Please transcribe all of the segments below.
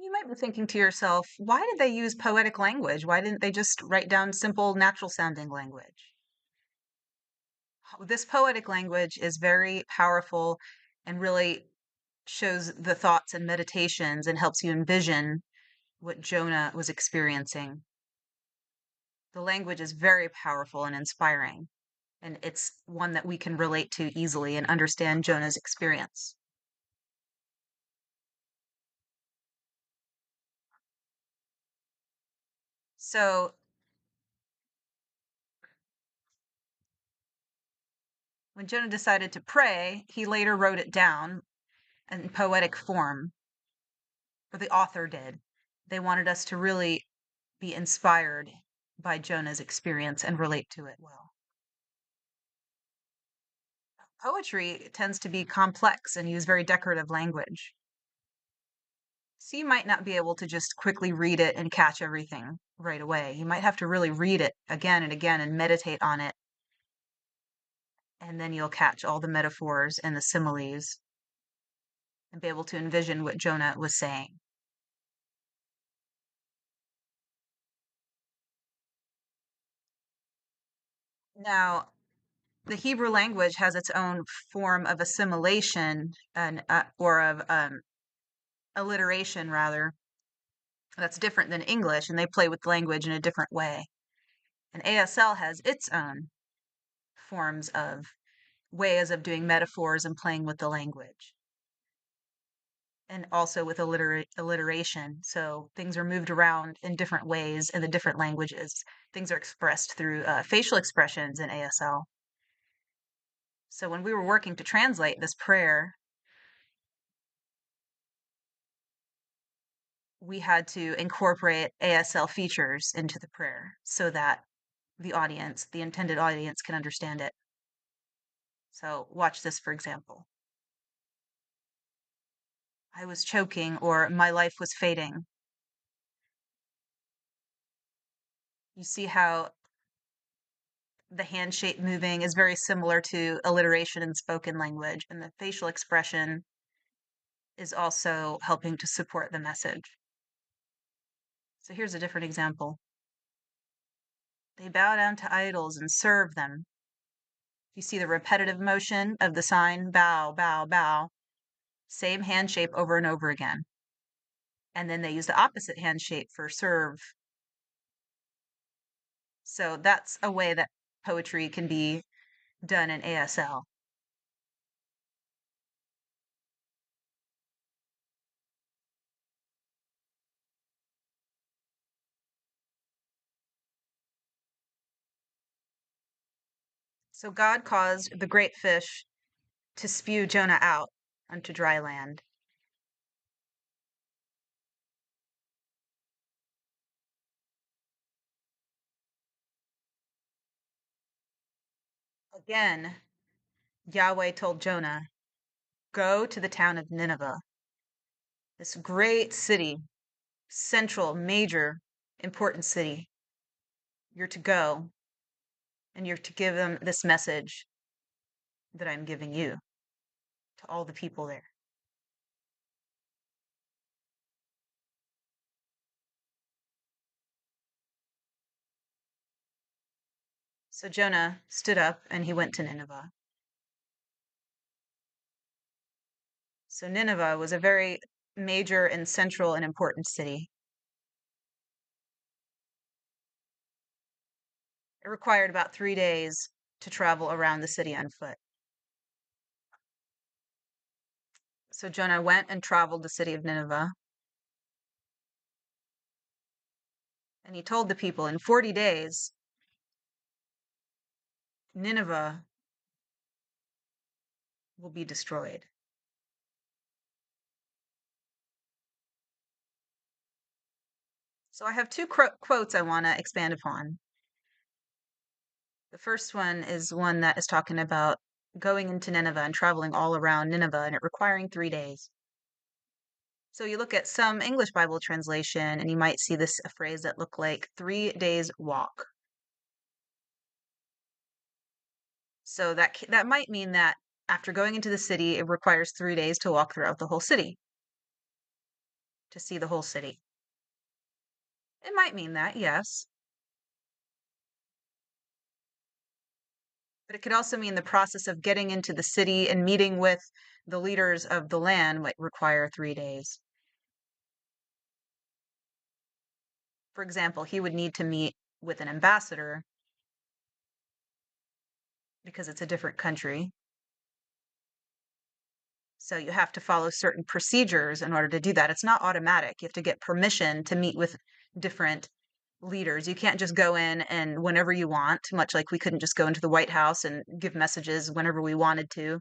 You might be thinking to yourself, why did they use poetic language? Why didn't they just write down simple, natural sounding language? This poetic language is very powerful and really shows the thoughts and meditations and helps you envision what Jonah was experiencing. The language is very powerful and inspiring, and it's one that we can relate to easily and understand Jonah's experience. So, when Jonah decided to pray, he later wrote it down in poetic form, or the author did. They wanted us to really be inspired by Jonah's experience and relate to it well. Poetry tends to be complex and use very decorative language. So you might not be able to just quickly read it and catch everything right away. You might have to really read it again and again and meditate on it, and then you'll catch all the metaphors and the similes and be able to envision what Jonah was saying. Now, the Hebrew language has its own form of assimilation and or of alliteration rather, that's different than English, and they play with language in a different way. And ASL has its own forms of ways of doing metaphors and playing with the language, and also with alliteration. So things are moved around in different ways in the different languages. Things are expressed through facial expressions in ASL. So when we were working to translate this prayer, we had to incorporate ASL features into the prayer so that the audience, the intended audience, can understand it. So watch this, for example. I was choking, or my life was fading. You see how the hand shape moving is very similar to alliteration in spoken language, and the facial expression is also helping to support the message. So here's a different example. They bow down to idols and serve them. You see the repetitive motion of the sign bow, bow, bow, same hand shape over and over again. And then they use the opposite hand shape for serve. So that's a way that poetry can be done in ASL. So God caused the great fish to spew Jonah out onto dry land. Again, Yahweh told Jonah, go to the town of Nineveh, this great city, central, major, important city. You're to go and you're to give them this message that I'm giving you to all the people there. So Jonah stood up and he went to Nineveh. So Nineveh was a very major and central and important city. It required about 3 days to travel around the city on foot. So Jonah went and traveled the city of Nineveh. And he told the people in 40 days, Nineveh will be destroyed. So I have two quotes I want to expand upon. The first one is one that is talking about going into Nineveh and traveling all around Nineveh and it requiring 3 days. So you look at some English Bible translation and you might see this a phrase that look like 3 days walk. So that might mean that after going into the city, it requires 3 days to walk throughout the whole city. to see the whole city. It might mean that, yes. But it could also mean the process of getting into the city and meeting with the leaders of the land might require 3 days. For example, he would need to meet with an ambassador because it's a different country. So you have to follow certain procedures in order to do that. It's not automatic. You have to get permission to meet with different leaders. You can't just go in and whenever you want, much like we couldn't just go into the White House and give messages whenever we wanted to.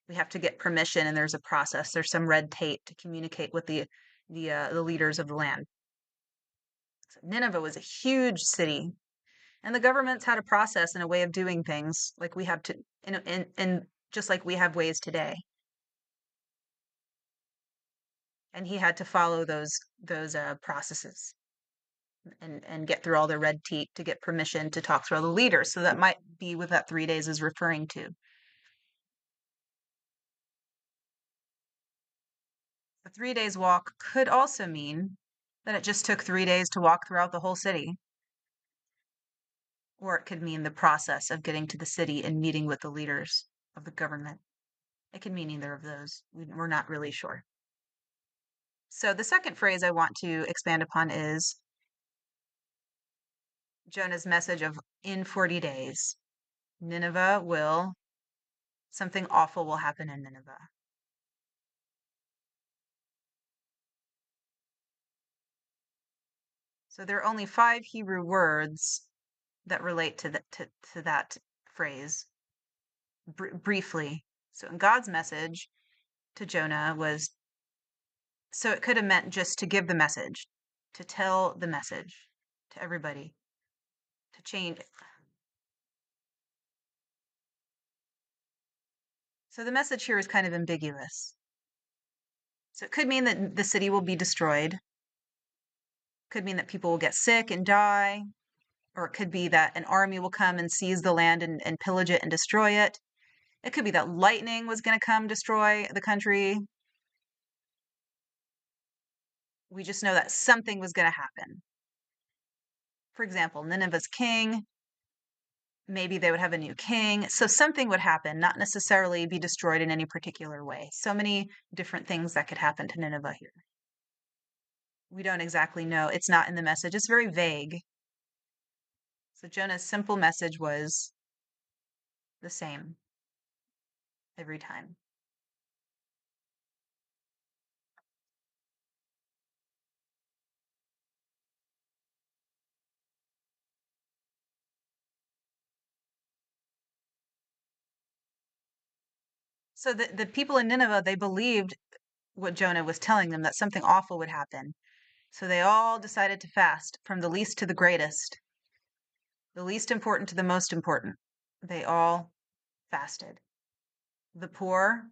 We have to get permission, and there's a process. There's some red tape to communicate with the leaders of the land. So Nineveh was a huge city, and the governments had a process and a way of doing things like we have to, in just like we have ways today. And he had to follow those processes and get through all the red tape to get permission to talk to all the leaders. So that might be what that 3 days is referring to. The 3 days walk could also mean that it just took 3 days to walk throughout the whole city. Or it could mean the process of getting to the city and meeting with the leaders of the government. It could mean either of those. We're not really sure. So the second phrase I want to expand upon is Jonah's message of in 40 days. Nineveh will, something awful will happen in Nineveh. So there are only 5 Hebrew words that relate to that phrase briefly. So in God's message to Jonah was, so it could have meant just to give the message, to tell the message to everybody, to change. So the message here is kind of ambiguous. So it could mean that the city will be destroyed, could mean that people will get sick and die, or it could be that an army will come and seize the land and pillage it and destroy it. It could be that lightning was going to come destroy the country. We just know that something was going to happen. For example, Nineveh's king, maybe they would have a new king. So something would happen, not necessarily be destroyed in any particular way. So many different things that could happen to Nineveh here. We don't exactly know. It's not in the message. It's very vague. So Jonah's simple message was the same every time. So the people in Nineveh, they believed what Jonah was telling them, that something awful would happen. So they all decided to fast from the least to the greatest, the least important to the most important. They all fasted. The poor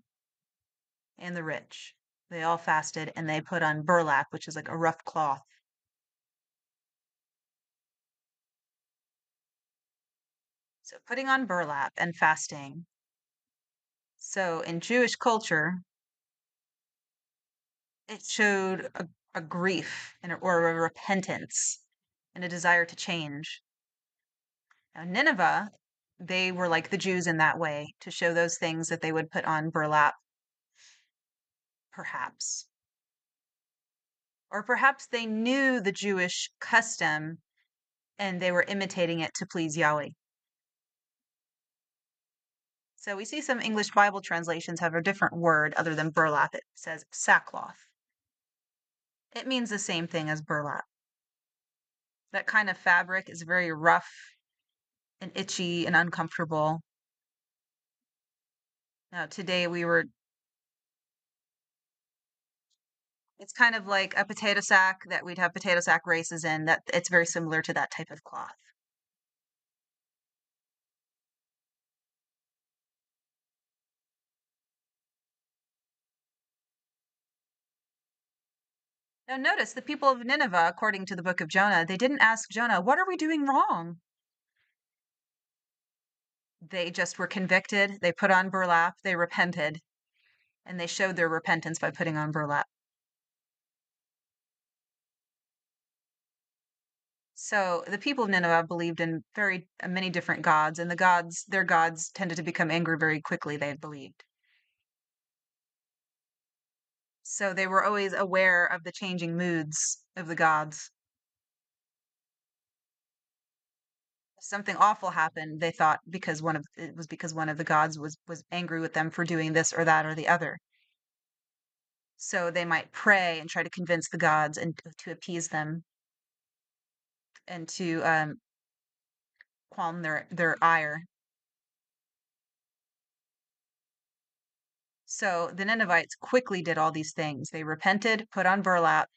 and the rich, they all fasted and they put on burlap, which is like a rough cloth. So putting on burlap and fasting. So in Jewish culture, it showed a grief or a repentance and a desire to change. Now, Nineveh, they were like the Jews in that way, to show those things that they would put on burlap, perhaps. Or perhaps they knew the Jewish custom and they were imitating it to please Yahweh. So we see some English Bible translations have a different word other than burlap. It says sackcloth. It means the same thing as burlap. That kind of fabric is very rough and itchy and uncomfortable. Now, today it's kind of like a potato sack that we'd have potato sack races in. That it's very similar to that type of cloth. Now, notice the people of Nineveh, according to the book of Jonah, they didn't ask Jonah, "What are we doing wrong?" They just were convicted. They put on burlap. They repented, and they showed their repentance by putting on burlap. So the people of Nineveh believed in very many different gods, and their gods tended to become angry very quickly, they had believed. So they were always aware of the changing moods of the gods. If something awful happened, they thought because one of the gods was angry with them for doing this or that or the other. So they might pray and try to convince the gods and to appease them and to calm their ire. So the Ninevites quickly did all these things. They repented, put on burlap,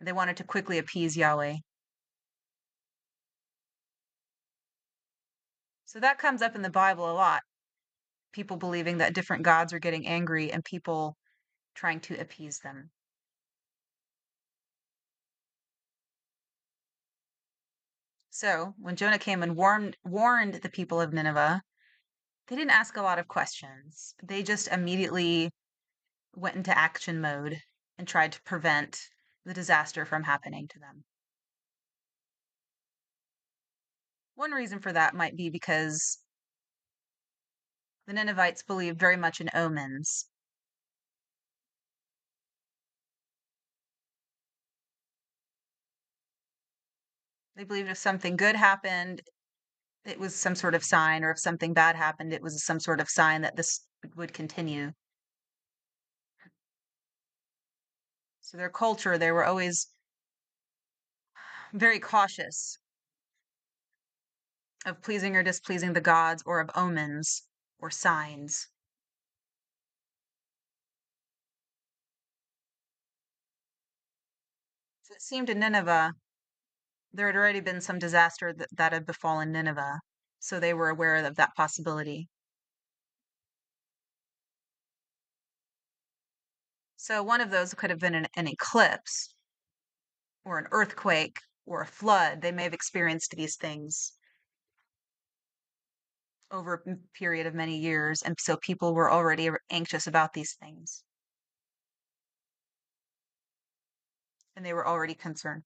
and they wanted to quickly appease Yahweh. So that comes up in the Bible a lot. People believing that different gods are getting angry and people trying to appease them. So when Jonah came and warned the people of Nineveh, they didn't ask a lot of questions. They just immediately went into action mode and tried to prevent the disaster from happening to them. One reason for that might be because the Ninevites believed very much in omens. They believed if something good happened, it was some sort of sign, or if something bad happened, it was some sort of sign that this would continue. So their culture, they were always very cautious of pleasing or displeasing the gods or of omens or signs. So it seemed in Nineveh, there had already been some disaster that had befallen Nineveh. So they were aware of that possibility. So one of those could have been an eclipse or an earthquake or a flood. They may have experienced these things over a period of many years. And so people were already anxious about these things. And they were already concerned.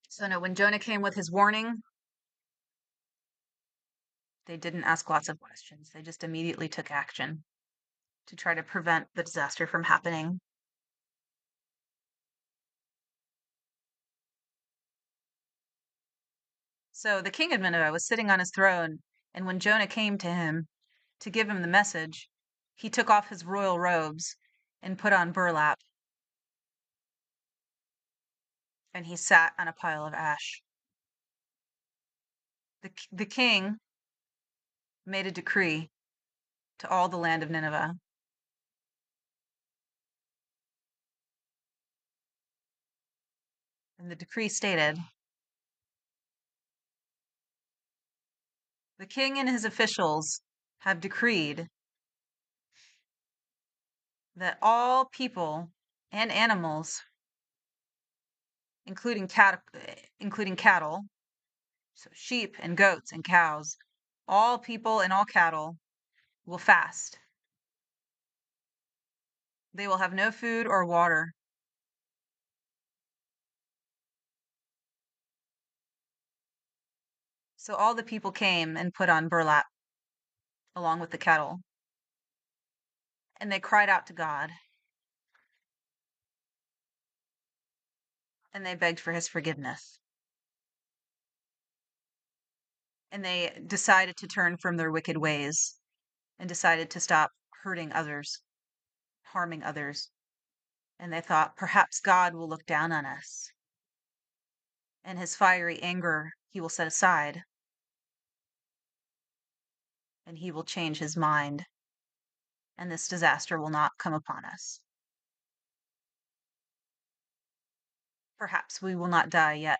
So no, when Jonah came with his warning, they didn't ask lots of questions. They just immediately took action to try to prevent the disaster from happening. So the king of Nineveh was sitting on his throne, and when Jonah came to him to give him the message, he took off his royal robes and put on burlap, and he sat on a pile of ash. The king made a decree to all the land of Nineveh. And the decree stated, the king and his officials have decreed that all people and animals, including cattle, so sheep and goats and cows, all people and all cattle will fast. They will have no food or water. So all the people came and put on burlap along with the cattle, and they cried out to God, and they begged for his forgiveness. And they decided to turn from their wicked ways and decided to stop hurting others, harming others. And they thought, perhaps God will look down on us, and his fiery anger he will set aside, and he will change his mind, and this disaster will not come upon us. Perhaps we will not die yet.